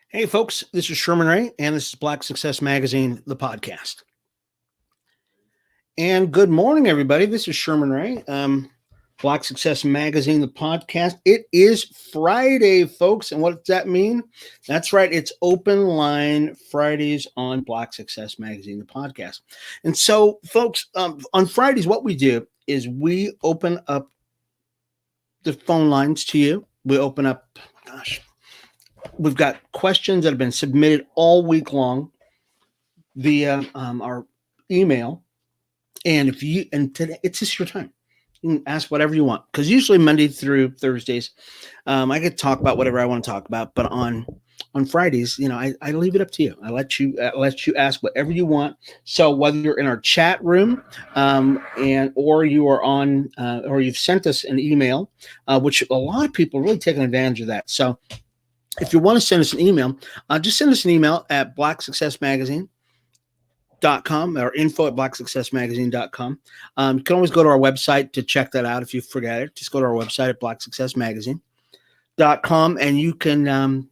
Hey, folks, this is Sherman Ray, and this is Black Success Magazine, the podcast. And good morning, everybody. This is Sherman Ray, Black Success Magazine, the podcast. It is Friday, folks. And what does that mean? That's right. It's open line Fridays on Black Success Magazine, the podcast. And so, folks, on Fridays, what we do is we open up the phone lines to you. We open up, we've got questions that have been submitted all week long via our email. And today it's just your time. You can ask whatever you want because usually Monday through Thursdays, I could talk about whatever I want to talk about. But on Fridays, I leave it up to you. I let you ask whatever you want. So whether you're in our chat room, and or you are on, or you've sent us an email, which a lot of people are really taking advantage of that. So if you want to send us an email, just send us an email at blacksuccessmagazine.com or info at blacksuccessmagazine.com. You can always go to our website to check that out if you forget it. Just go to our website at blacksuccessmagazine.com and you can,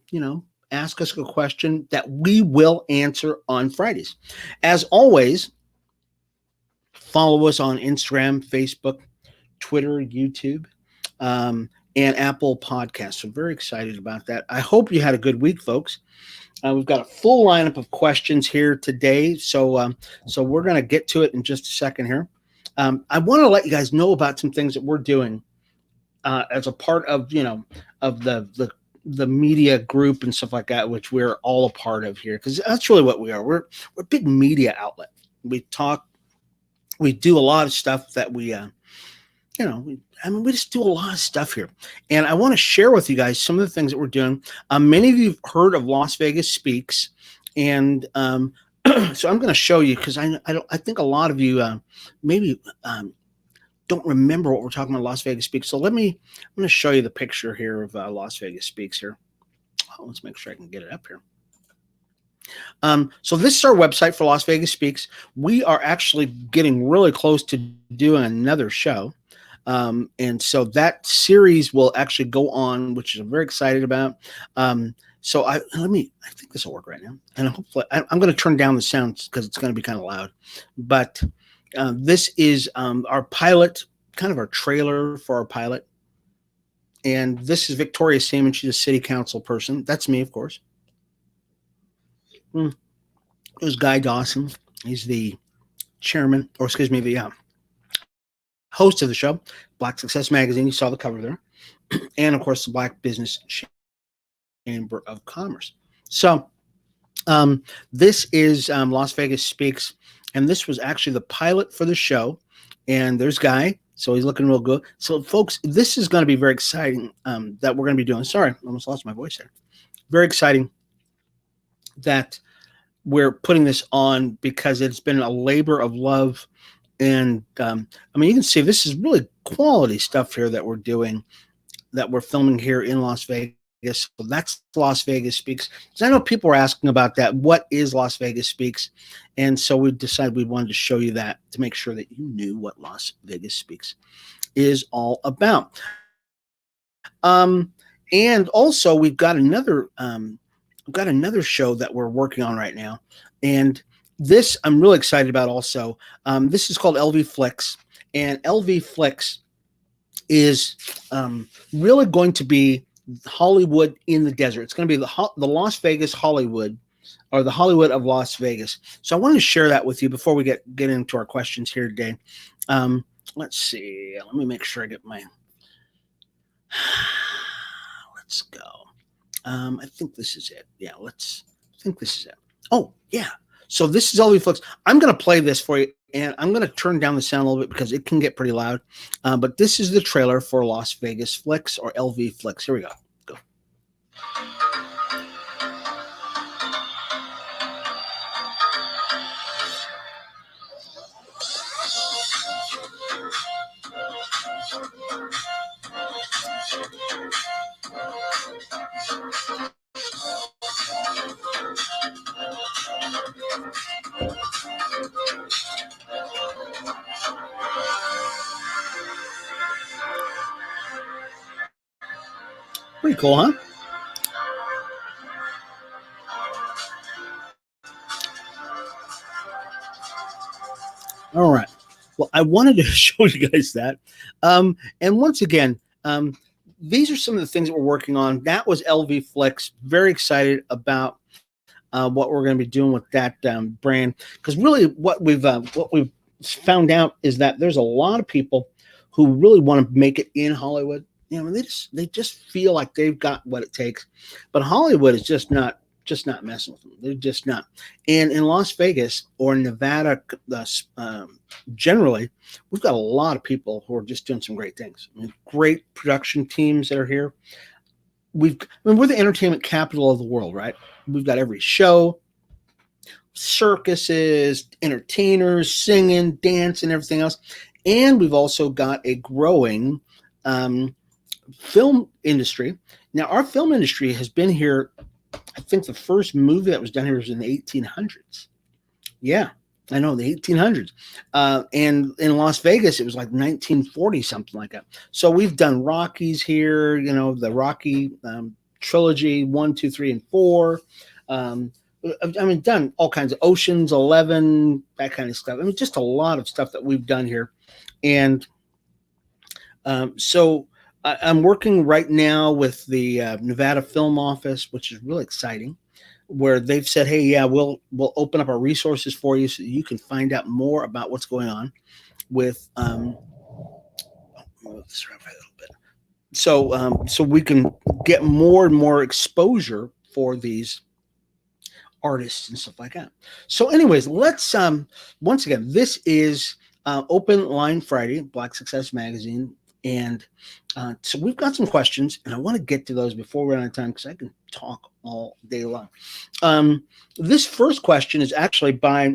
ask us a question that we will answer on Fridays. As always, follow us on Instagram, Facebook, Twitter, YouTube, and Apple Podcasts. So very excited about that. I hope you had a good week, folks. We've got a full lineup of questions here today, so we're going to get to it in just a second here. I want to let you guys know about some things that we're doing as a part of of the media group and stuff like that, which we're all a part of here, because that's really what we are. We're a big media outlet. We do a lot of stuff that we just do a lot of stuff here. And I want to share with you guys some of the things that we're doing. Many of you have heard of Las Vegas Speaks. And so I'm going to show you because I think a lot of you maybe don't remember what we're talking about Las Vegas Speaks. So I'm going to show you the picture here of Las Vegas Speaks here. Let's make sure I can get it up here. So this is our website for Las Vegas Speaks. We are actually getting really close to doing another show. And so that series will actually go on, which I'm very excited about. So I think this will work right now. And hopefully I'm going to turn down the sound because it's going to be kind of loud, but, this is, our pilot, kind of our trailer for our pilot. And this is Victoria Seaman. She's a city council person. That's me, of course. There's Guy Dawson. He's the chairman, or excuse me, the, host of the show, Black Success Magazine. You saw the cover there. And of course, the Black Business Chamber of Commerce. So this is Las Vegas Speaks. And this was actually the pilot for the show. And there's Guy. So he's looking real good. So folks, this is going to be very exciting that we're going to be doing. Sorry, I almost lost my voice there. Very exciting that we're putting this on because it's been a labor of love. And you can see this is really quality stuff here that we're doing, that we're filming here in Las Vegas. So that's Las Vegas Speaks. So I know people are asking about that. What is Las Vegas Speaks? And so we decided we wanted to show you that to make sure that you knew what Las Vegas Speaks is all about. And also we've got another show that we're working on right now. And this I'm really excited about also. This is called LV Flicks, and LV Flicks is really going to be Hollywood in the desert. It's going to be the Las Vegas Hollywood, or the Hollywood of Las Vegas. So I wanted to share that with you before we get into our questions here today. Let's see. Let me make sure I get my. Let's go. I think this is it. Yeah, I think this is it. Oh, yeah. So this is LV Flicks. I'm going to play this for you, and I'm going to turn down the sound a little bit because it can get pretty loud. But this is the trailer for Las Vegas Flicks, or LV Flicks. Here we go. Go. Pretty cool, huh? All right. Well, I wanted to show you guys that. And once again, these are some of the things that we're working on. That was LV Flex. Very excited about what we're going to be doing with that brand, because really what we've found out is that there's a lot of people who really want to make it in Hollywood. They just feel like they've got what it takes, but Hollywood is just not messing with them. They're just not. And in Las Vegas or Nevada, generally, we've got a lot of people who are just doing some great things. I mean, great production teams that are here. We're the entertainment capital of the world, right? We've got every show, circuses, entertainers, singing, dance, and everything else. And we've also got a growing film industry. Now, our film industry has been here. I think the first movie that was done here was in the 1800s. Yeah, I know, the 1800s. And in Las Vegas, it was like 1940, something like that. So we've done Rockies here, the Rocky trilogy, 1, 2, 3, and 4. Done all kinds of Oceans 11, that kind of stuff. Just a lot of stuff that we've done here. And so I'm working right now with the Nevada Film Office, which is really exciting, where they've said, "Hey, yeah, we'll open up our resources for you so you can find out more about what's going on with." Move this around a little bit, so we can get more and more exposure for these artists and stuff like that. So, anyways, let's once again, this is Open Line Friday, Black Success Magazine. And so we've got some questions, and I want to get to those before we run out of time because I can talk all day long. This first question is actually by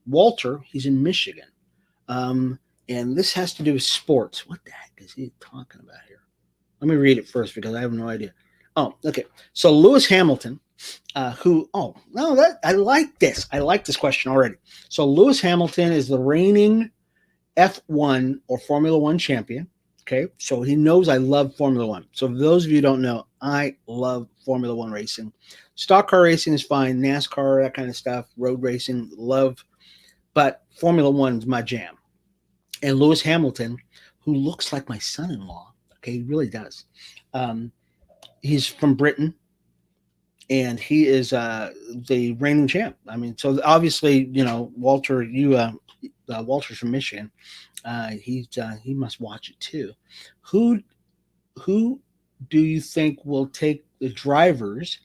Walter. He's in Michigan. And this has to do with sports. What the heck is he talking about here? Let me read it first because I have no idea. Oh, okay. So Lewis Hamilton, I like this. I like this question already. So Lewis Hamilton is the reigning F1 or Formula One champion. Okay. So he knows I love Formula One. So for those of you who don't know, I love Formula One racing. Stock car racing is fine. NASCAR, that kind of stuff, road racing, love. But Formula One is my jam. And Lewis Hamilton, who looks like my son-in-law, okay, he really does. He's from Britain, and he is the reigning champ. So obviously, Walter, Walter's from Michigan. He must watch it too. Who do you think will take the drivers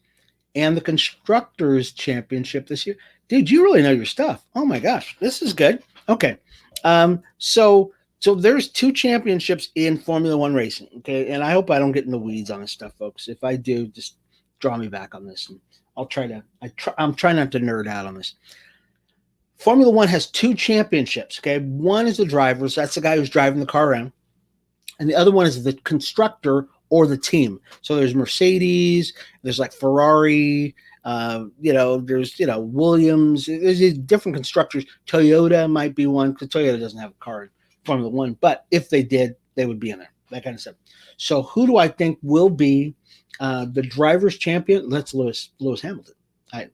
and the constructors championship this year? Dude, you really know your stuff. Oh my gosh, this is good. Okay, so there's 2 championships in Formula One racing. Okay, and I hope I don't get in the weeds on this stuff, folks. If I do, just draw me back on this, and I'm trying not to nerd out on this. Formula One has 2 championships. Okay, one is the drivers. That's the guy who's driving the car around, and the other one is the constructor or the team. So there's Mercedes, there's like Ferrari, there's Williams. There's these different constructors. Toyota might be one because Toyota doesn't have a car in Formula One, but if they did, they would be in there. That kind of stuff. So who do I think will be the drivers' champion? That's Lewis Hamilton. I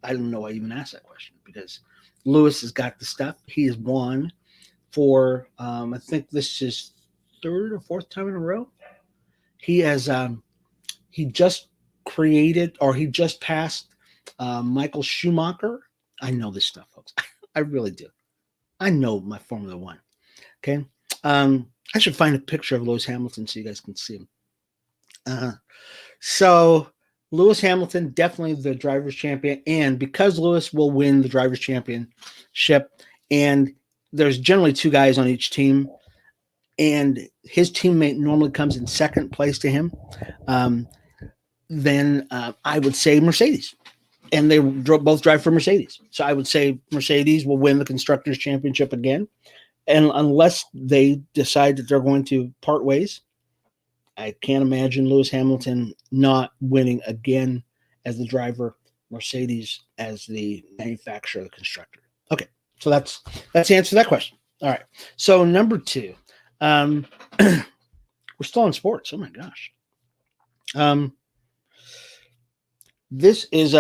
don't know why I even asked that question because Lewis has got the stuff. He has won for I think this is 3rd or 4th time in a row. He has he just passed Michael Schumacher. I know this stuff, folks. I really do. I know my Formula One. Okay. I should find a picture of Lewis Hamilton so you guys can see him. So Lewis Hamilton, definitely the driver's champion. And because Lewis will win the driver's championship, and there's generally 2 guys on each team, and his teammate normally comes in 2nd place to him, then I would say Mercedes. And they both drive for Mercedes. So I would say Mercedes will win the Constructors' Championship again. And unless they decide that they're going to part ways, I can't imagine Lewis Hamilton not winning again as the driver, Mercedes as the manufacturer, the constructor. Okay, so that's the answer to that question. All right, so number 2. We're still in sports. Oh my gosh. This is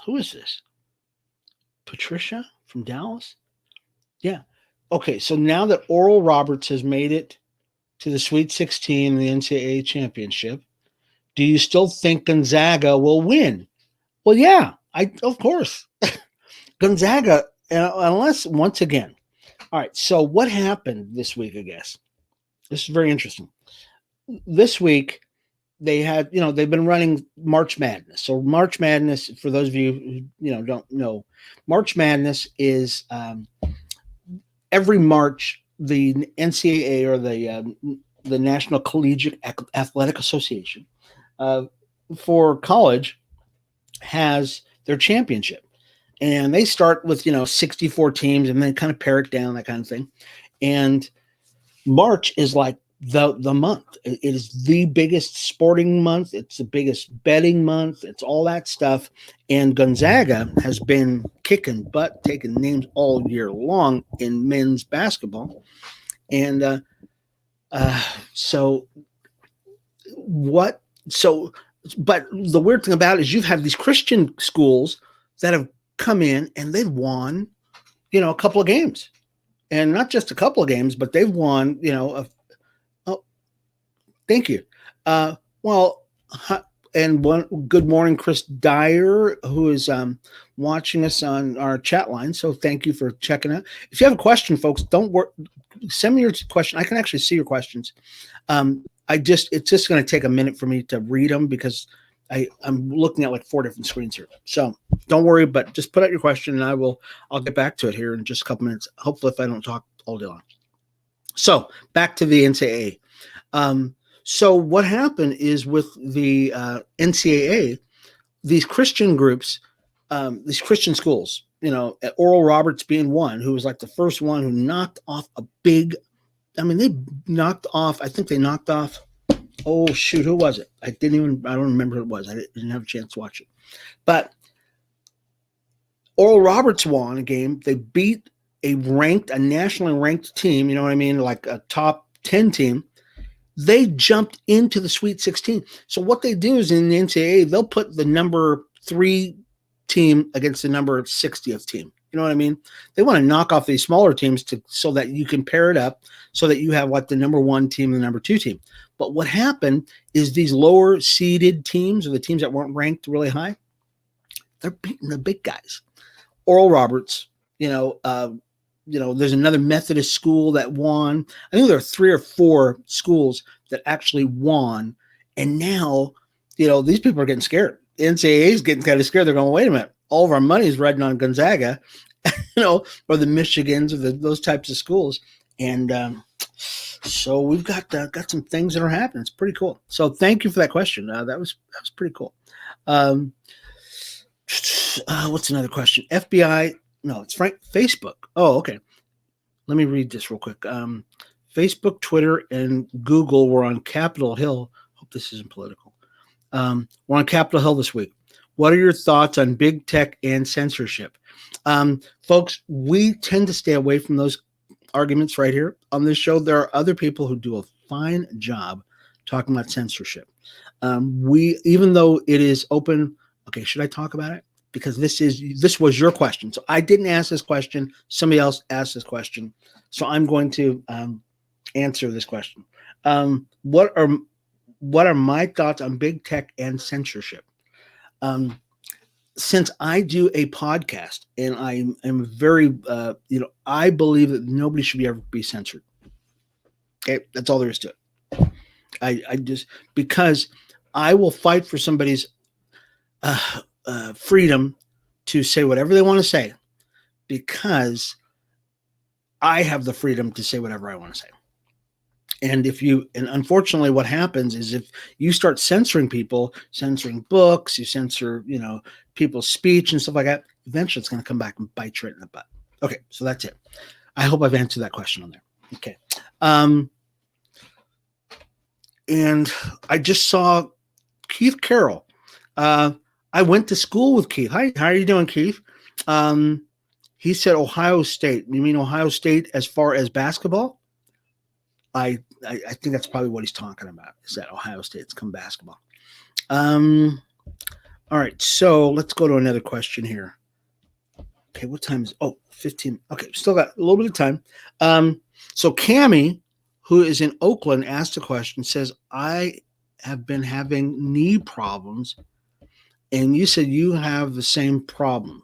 who is this? Patricia from Dallas. Yeah. Okay, so now that Oral Roberts has made it to the Sweet 16 in the NCAA championship, do you still think Gonzaga will win? Well, yeah, of course. Gonzaga, unless once again. All right, so what happened this week, I guess? This is very interesting. This week, they had, they've been running March Madness. So March Madness, for those of you who, don't know, March Madness is every March, the NCAA or the National Collegiate Athletic Association for college has their championship. And they start with, 64 teams and then kind of pare it down, that kind of thing. And March is like the month. It is the biggest sporting month. It's the biggest betting month. It's all that stuff. And Gonzaga has been kicking butt, taking names all year long in men's basketball. And but the weird thing about it is you've had these Christian schools that have come in and they've won, a couple of games. And not just a couple of games, but they've won, thank you. And good morning, Chris Dyer, who is watching us on our chat line. So thank you for checking out. If you have a question, folks, don't worry. Send me your question. I can actually see your questions. It's just going to take a minute for me to read them because I'm looking at like 4 different screens here. So don't worry, but just put out your question and I'll get back to it here in just a couple minutes. Hopefully if I don't talk all day long. So back to the NCAA. So what happened is with the NCAA, these Christian groups, these Christian schools, Oral Roberts being one, who was like the first one who knocked off I think they knocked off, oh shoot, who was it? I don't remember who it was. I didn't have a chance to watch it. But Oral Roberts won a game. They beat a nationally ranked team, like a top 10 team. They jumped into the Sweet 16. So what they do is in the NCAA, they'll put the number 3 team against the number 60th team. You know what I mean? They want to knock off these smaller teams so that you can pair it up so that you have like the number 1 team and the number 2 team. But what happened is these lower seeded teams or the teams that weren't ranked really high, they're beating the big guys. Oral Roberts, there's another Methodist school that won. I think there are 3 or 4 schools that actually won. And now, these people are getting scared. The NCAA is getting kind of scared. They're going, wait a minute. All of our money is riding on Gonzaga, or the Michigans or those types of schools. And so we've got some things that are happening. It's pretty cool. So thank you for that question. That was pretty cool. What's another question? FBI. No, it's Facebook. Oh, okay. Let me read this real quick. Facebook, Twitter, and Google were on Capitol Hill. Hope this isn't political. We're on Capitol Hill this week. What are your thoughts on big tech and censorship? Folks, we tend to stay away from those arguments right here on this show. There are other people who do a fine job talking about censorship. Even though it is open, okay, should I talk about it? Because this was your question. So I didn't ask this question. Somebody else asked this question. So I'm going to answer this question. What are my thoughts on big tech and censorship? Since I do a podcast and I am very, I believe that nobody should ever be censored. Okay, that's all there is to it. I just, because I will fight for somebody's freedom to say whatever they want to say, because I have the freedom to say whatever I want to say. And unfortunately what happens is if you start censoring people, censoring books, you censor, people's speech and stuff like that, eventually it's going to come back and bite you right in the butt. Okay. So that's it. I hope I've answered that question on there. Okay. And I just saw Keith Carroll. I went to school with Keith. Hi, how are you doing, Keith? He said Ohio State. You mean Ohio State as far as basketball? I think that's probably what he's talking about, is that Ohio State's come basketball. All right, so let's go to another question here. Okay, what time is it? Oh, 15. Okay, still got a little bit of time. So Cammie, who is in Oakland, asked a question, says, I have been having knee problems, and you said you have the same problem.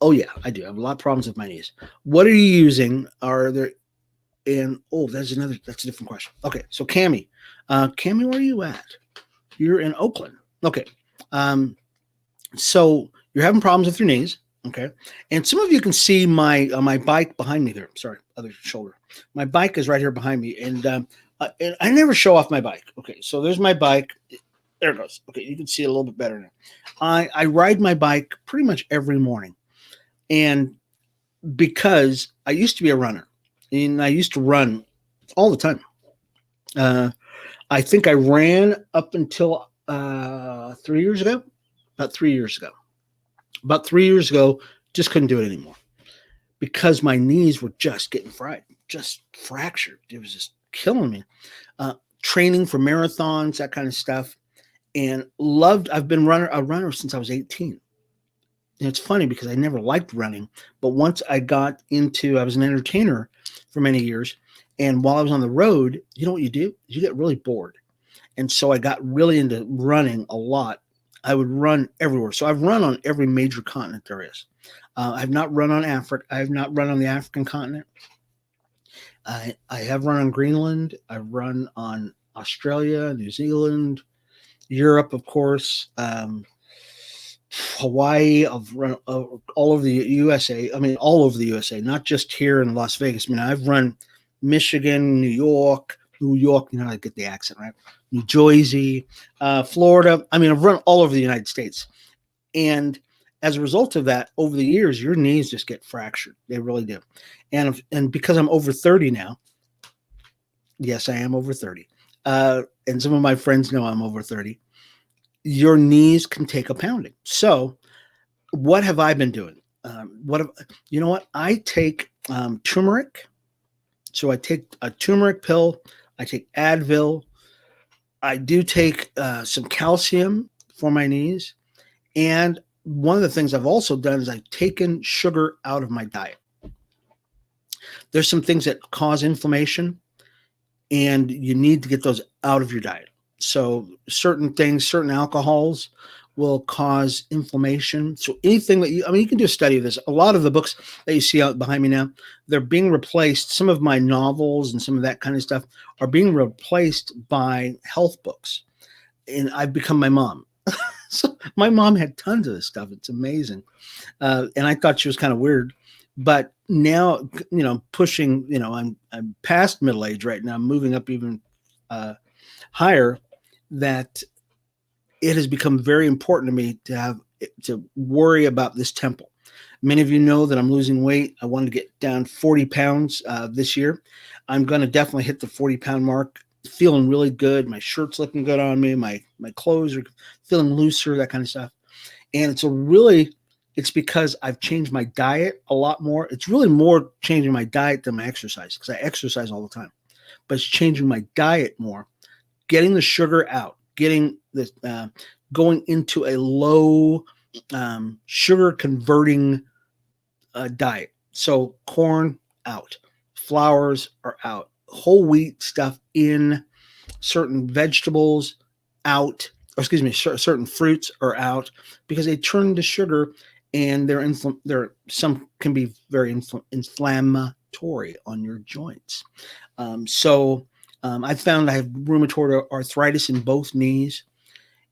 Oh, yeah, I do. I have a lot of problems with my knees. What are you using? Are there, and oh, that's a different question. Okay, so Cammie, Cammie, where are you at? You're in Oakland. Okay. So you're having problems with your knees. Okay. And some of you can see my bike behind me there. Sorry, other shoulder. My bike is right here behind me. And I never show off my bike. Okay. So there's my bike. There it goes. Okay. You can see it a little bit better now. I ride my bike pretty much every morning. And because I used to be a runner and I used to run all the time. I think I ran up until 3 years ago. About 3 years ago. About 3 years ago, just couldn't do it anymore because my knees were just getting fried, just fractured. It was just killing me. Training for marathons, that kind of stuff, and I've been a runner since I was 18. And it's funny because I never liked running, but once I was an entertainer for many years, and while I was on the road, you know what you do? You get really bored, and so I got really into running a lot. I would run everywhere. So I've run on every major continent there is. I've not run on Africa. I have not run on the African continent. I have run on Greenland. I've run on Australia, New Zealand, Europe, of course, Hawaii. I've run all over the USA. I mean, all over the USA, not just here in Las Vegas. I mean, I've run Michigan, New York. You know, I get the accent, right? New Jersey, Florida. I mean, I've run all over the United States. And as a result of that, over the years, your knees just get fractured. They really do. And because I'm over 30 now, yes, I am over 30. And some of my friends know I'm over 30. Your knees can take a pounding. So what have I been doing? You know what? I take turmeric. So I take a turmeric pill. I take Advil. I do take some calcium for my knees. And one of the things I've also done is I've taken sugar out of my diet. There's some things that cause inflammation, and you need to get those out of your diet. So certain things, certain alcohols will cause inflammation. So anything that you can do a study of this. A lot of the books that you see out behind me now, they're being replaced. Some of my novels and some of that kind of stuff are being replaced by health books. And I've become my mom. So my mom had tons of this stuff. It's amazing. And I thought she was kind of weird. But now, pushing, I'm past middle age right now, I'm moving up even higher, that it has become very important to me to worry about this temple. Many of you know that I'm losing weight. I wanted to get down 40 pounds this year. I'm going to definitely hit the 40-pound mark. Feeling really good. My shirt's looking good on me. My clothes are feeling looser, that kind of stuff. And it's because I've changed my diet a lot more. It's really more changing my diet than my exercise, because I exercise all the time. But it's changing my diet more, getting the sugar out, getting this, going into a low sugar converting diet. So corn out, flours are out, whole wheat stuff in, certain vegetables out, certain fruits are out, because they turn to sugar, and some can be very inflammatory on your joints. I found I have rheumatoid arthritis in both knees.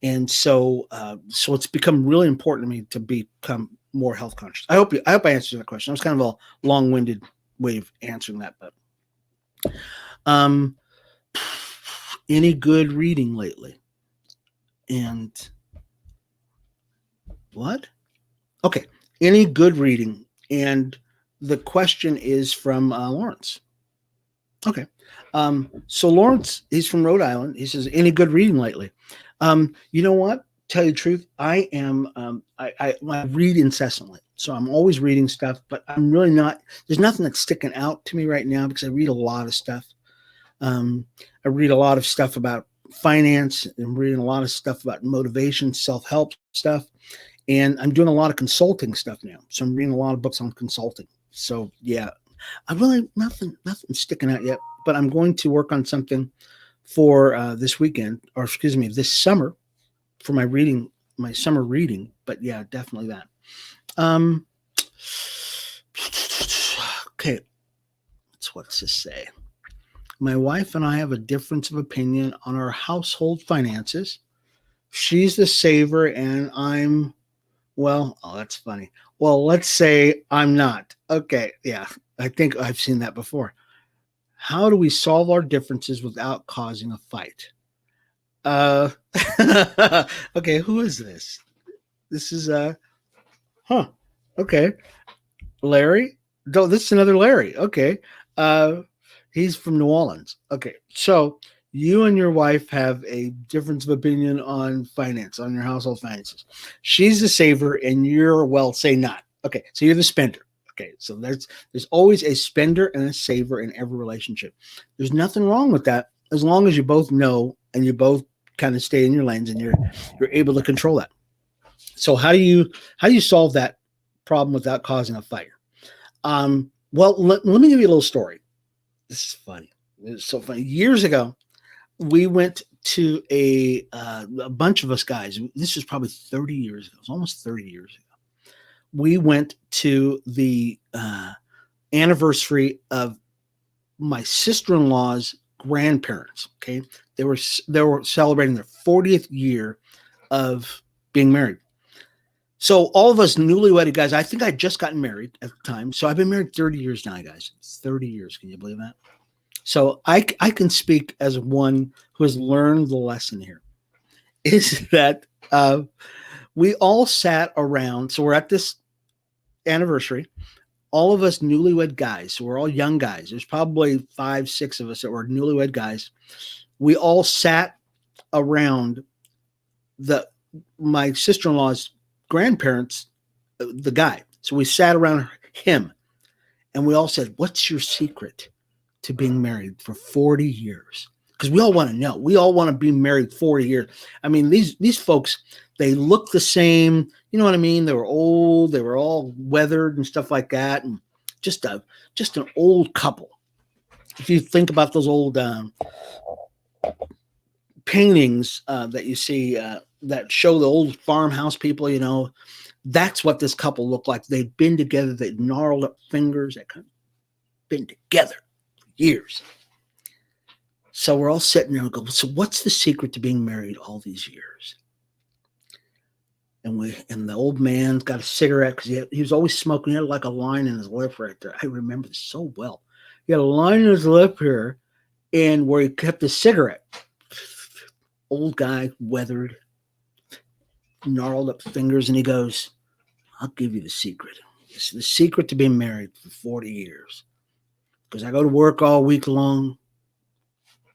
And so it's become really important to me to become more health conscious. I hope I answered that question. It was kind of a long-winded way of answering that, but any good reading lately? And what? Okay. Any good reading? And the question is from Lawrence. Okay. So Lawrence, he's from Rhode Island. He says, any good reading lately? You know what? Tell you the truth, I am. I read incessantly, so I'm always reading stuff. But I'm really not. There's nothing that's sticking out to me right now, because I read a lot of stuff. I read a lot of stuff about finance, and reading a lot of stuff about motivation, self-help stuff, And I'm doing a lot of consulting stuff now. So I'm reading a lot of books on consulting. So yeah, I really nothing sticking out yet, but I'm going to work on something for this weekend, or excuse me, this summer for my summer reading. But yeah, definitely that. Um, okay, what's this say? My wife and I have a difference of opinion on our household finances. She's the saver, and I'm, well, oh, that's funny. Well, let's say I'm not. Okay, yeah, I think I've seen that before. How do we solve our differences without causing a fight? Uh, okay, who is this? This is huh. Okay, Larry. No, this is another Larry. Okay, uh, he's from New Orleans. Okay, so you and your wife have a difference of opinion on finance, on your household finances. She's the saver, and you're, well, say not. Okay, so you're the spender. Okay, so there's always a spender and a saver in every relationship. There's nothing wrong with that as long as you both know and you both kind of stay in your lanes and you're able to control that. So how do you solve that problem without causing a fire? Well, let me give you a little story. This is funny. It's so funny. Years ago, we went to a bunch of us guys. This was probably 30 years ago. It was almost 30 years ago. We went to the anniversary of my sister-in-law's grandparents. Okay, they were celebrating their 40th year of being married. So all of us newlywed guys, I think I'd just gotten married at the time. So I've been married 30 years now, guys. 30 years. Can you believe that? So I can speak as one who has learned the lesson here, is that we all sat around. So we're at this anniversary, all of us newlywed guys. So we're all young guys. There's probably 5, 6 of us that were newlywed guys. We all sat around my sister-in-law's grandparents, the guy. So we sat around him and we all said, what's your secret to being married for 40 years? Because we all want to know. We all want to be married 40 years. I mean, these folks, they look the same. You know what I mean? They were old. They were all weathered and stuff like that. And just an old couple. If you think about those old paintings that you see that show the old farmhouse people, that's what this couple looked like. They'd been together. They'd gnarled up fingers. They'd kind of been together for years. So we're all sitting there and go, so what's the secret to being married all these years? And the old man's got a cigarette because he was always smoking. He had like a line in his lip right there. I remember this so well. He had a line in his lip here, and where he kept his cigarette. Old guy, weathered, gnarled up fingers, and he goes, I'll give you the secret. It's the secret to being married for 40 years. Because I go to work all week long,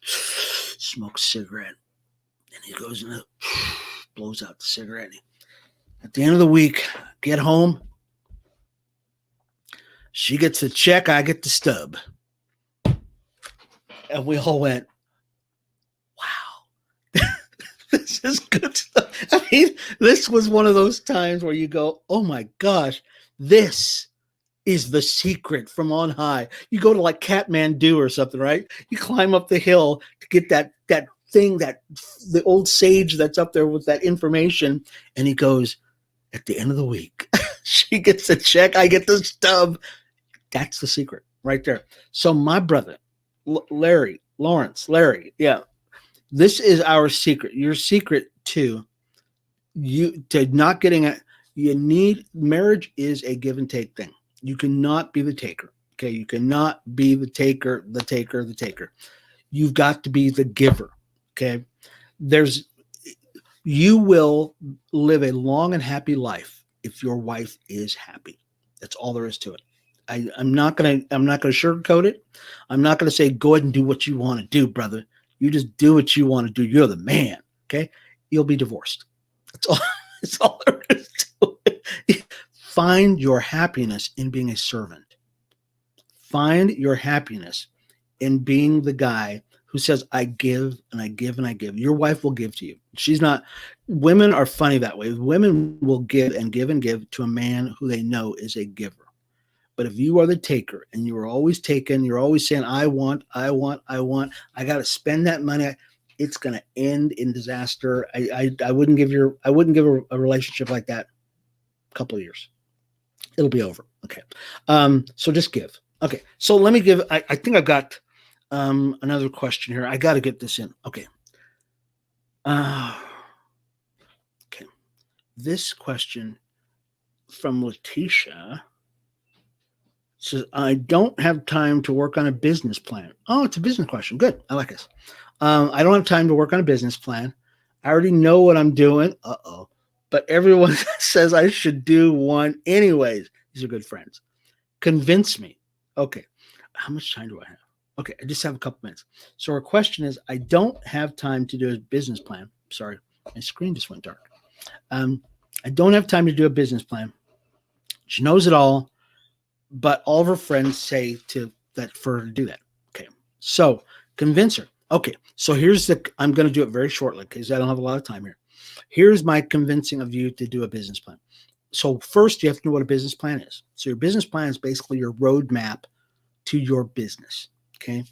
smoke a cigarette, and he goes and blows out the cigarette. At the end of the week, get home, she gets the check, I get the stub. And we all went, wow, this is good stuff. I mean, this was one of those times where you go, oh my gosh, this is the secret from on high. You go to like Kathmandu or something, right? You climb up the hill to get that thing, the old sage that's up there with that information. And he goes, at the end of the week, she gets the check, I get the stub. That's the secret right there. So my brother, Larry, yeah, this is our secret. Your secret to not getting marriage is a give and take thing. You cannot be the taker. Okay. You cannot be the taker. You've got to be the giver. Okay. You will live a long and happy life if your wife is happy. That's all there is to it. I'm not gonna sugarcoat it. I'm not gonna say go ahead and do what you want to do, brother. You just do what you want to do. You're the man. Okay. You'll be divorced. That's all. That's all there is to it. Find your happiness in being a servant. Find your happiness in being the guy who says, I give and I give and I give. Your wife will give to you. She's not, women are funny that way. Women will give and give to a man who they know is a giver. But if you are the taker and you are always taking, you're always saying, I want, I got to spend that money, it's going to end in disaster. I wouldn't give a relationship like that a couple of years. It'll be over. Okay. So just give. Okay. So let me give, I think I've got another question here. I got to get this in. Okay. Okay. This question from Letitia says, I don't have time to work on a business plan. Oh, it's a business question. Good. I like this. I don't have time to work on a business plan. I already know what I'm doing. But everyone says I should do one anyways. These are good friends. Convince me. Okay. How much time do I have? Okay. I just have a couple minutes. So our question is, I don't have time to do a business plan. Sorry. My screen just went dark. I don't have time to do a business plan. She knows it all, but all of her friends say for her to do that. Okay. So convince her. Okay. So I'm going to do it very shortly because I don't have a lot of time here. Here's my convincing of you to do a business plan. So first, you have to know what a business plan is. So your business plan is basically your roadmap to your business. Okay.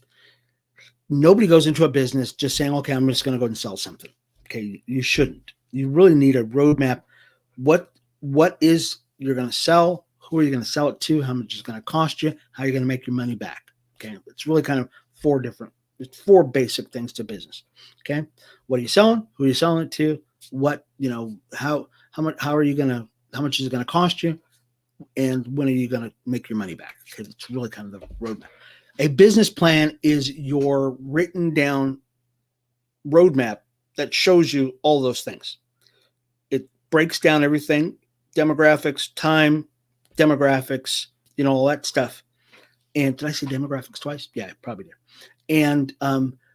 Nobody goes into a business just saying, okay, I'm just going to go and sell something. Okay. You shouldn't. You really need a roadmap. What is you're going to sell? Who are you going to sell it to? How much is it going to cost you? How are you going to make your money back? Okay. It's really kind of it's four basic things to business. Okay. What are you selling? Who are you selling it to? What, how much is it going to cost you? And when are you going to make your money back? Because it's really kind of the roadmap. A business plan is your written down roadmap that shows you all those things. It breaks down everything, demographics, time, demographics, all that stuff. And did I say demographics twice? Yeah, I probably did. And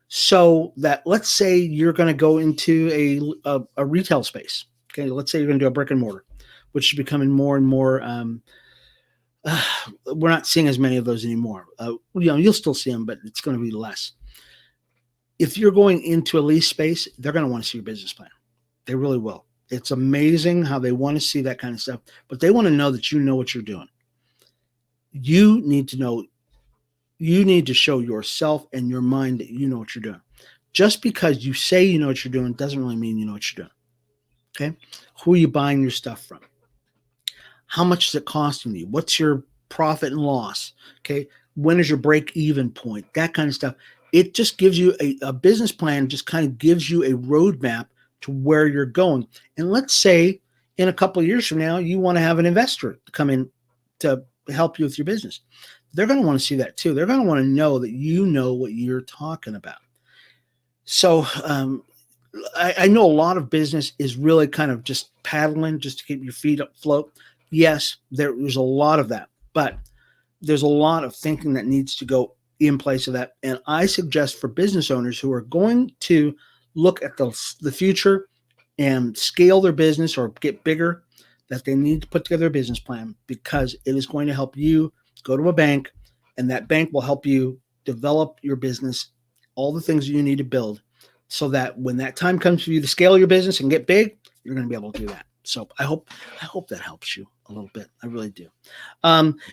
so that, let's say you're going to go into a retail space. Okay, let's say you're going to do a brick and mortar, which is becoming more and more. We're not seeing as many of those anymore. You'll still see them, but it's going to be less. If you're going into a lease space, they're going to want to see your business plan. They really will. It's amazing how they want to see that kind of stuff, but they want to know that you know what you're doing. You need to know. You need to show yourself and your mind that you know what you're doing. Just because you say you know what you're doing doesn't really mean you know what you're doing. Okay? Who are you buying your stuff from? How much is it costing you? What's your profit and loss? Okay? When is your break-even point? That kind of stuff. It just gives you a business plan, just kind of gives you a roadmap to where you're going. And let's say in a couple of years from now, you want to have an investor come in to help you with your business. They're going to want to see that too. They're going to want to know that you know what you're talking about. So I know a lot of business is really kind of just paddling just to keep your feet afloat. Yes, there's a lot of that, but there's a lot of thinking that needs to go in place of that. And I suggest for business owners who are going to look at the future and scale their business or get bigger, that they need to put together a business plan, because it is going to help you go to a bank, and that bank will help you develop your business, all the things you need to build, so that when that time comes for you to scale your business and get big, you're going to be able to do that. So I hope that helps you a little bit. I really do.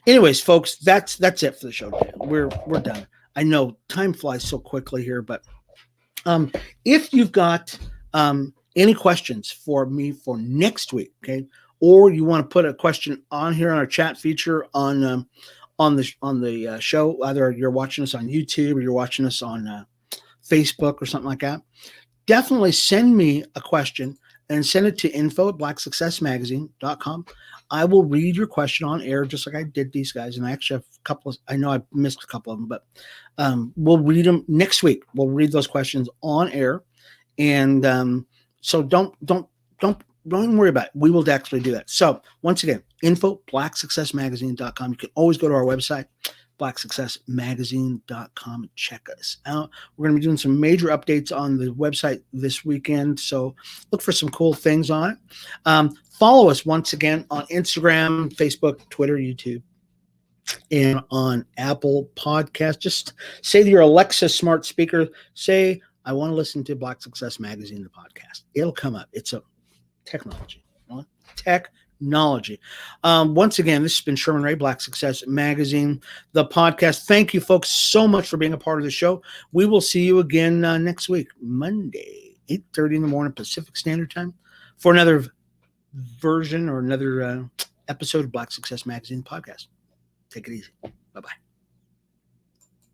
Anyways, folks, that's it for the show today. We're done. I know time flies so quickly here, but if you've got any questions for me for next week, okay, or you want to put a question on here on our chat feature on the show, either you're watching us on YouTube or you're watching us on Facebook or something like that, definitely send me a question and send it to info@blacksuccessmagazine.com. I will read your question on air, just like I did these guys. And I actually have a couple I know I missed a couple of them, but we'll read them next week. We'll read those questions on air. And so don't even worry about it. We will actually do that. So once again, info@blacksuccessmagazine.com. You can always go to our website, blacksuccessmagazine.com, and check us out. We're going to be doing some major updates on the website this weekend, so look for some cool things on it. Follow us once again on Instagram, Facebook, Twitter, YouTube. and on Apple Podcast. Just say to your Alexa smart speaker, say, I want to listen to Black Success Magazine, the podcast. It'll come up. It's a technology. Technology. Once again, this has been Sherman Ray, Black Success Magazine, the podcast. Thank you, folks, so much for being a part of the show. We will see you again next week, Monday, 8:30 in the morning, Pacific Standard Time, for another version or another episode of Black Success Magazine podcast. Take it easy. Bye-bye.